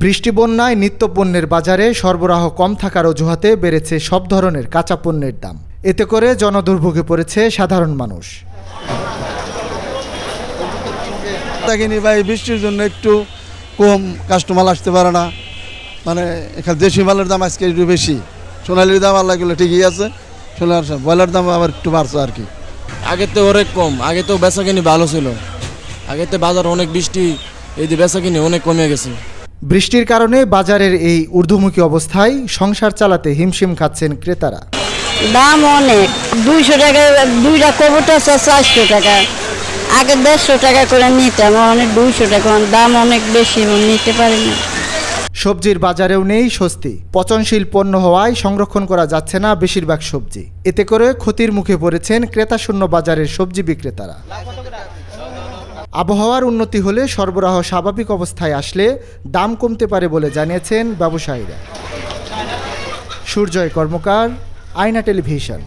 বৃষ্টি বন্যায় নিত্যপণ্যের বাজারে সরবরাহ কম থাকার অজুহাতে বেড়েছে সব ধরনের কাঁচা পণ্যের দাম। এতে করে জনদুর্ভোগে পড়েছে সাধারণ মানুষ। ভাই বৃষ্টির জন্য একটু কম কাস্টমার আসতে পারে না, মানে এখানে দেশি মালের দাম আজকে একটু বেশি। সোনালির দাম আল্লাহ গেলে ঠিকই আছে, ব্রয়লার দাম আবার একটু বাড়ছে আর কি। আগে তো অনেক কম, আগে তো বেচাকিনি ভালো ছিল, আগে তো বাজার অনেক বৃষ্টি, এই যে বেচাকিনি অনেক কমে গেছে। বৃষ্টির কারণে বাজারের এই ঊর্ধ্বমুখী অবস্থায় সংসার চালাতে হিমশিম খাচ্ছেন ক্রেতারা। দাম অনেক, 200 টাকা দুইটা কবুতর আছে, 400 টাকা। আগে 150 টাকা করে নিতাম, অনেক 200 টাকা, দাম অনেক বেশি, নিতে পারি না। সবজির বাজারেও নেই স্বস্তি। পচনশীল পণ্য হওয়ায় সংরক্ষণ করা যাচ্ছে না বেশিরভাগ সবজি। এতে করে ক্ষতির মুখে পড়েছেন ক্রেতাশূন্য বাজারের সবজি বিক্রেতারা। আবহাওয়ার উন্নতি হলে সরবরাহ স্বাভাবিক অবস্থায় আসলে দাম কমতে পারে বলে জানিয়েছেন ব্যবসায়ীরা। সূর্যয় কর্মকার, আয়না টেলিভিশন।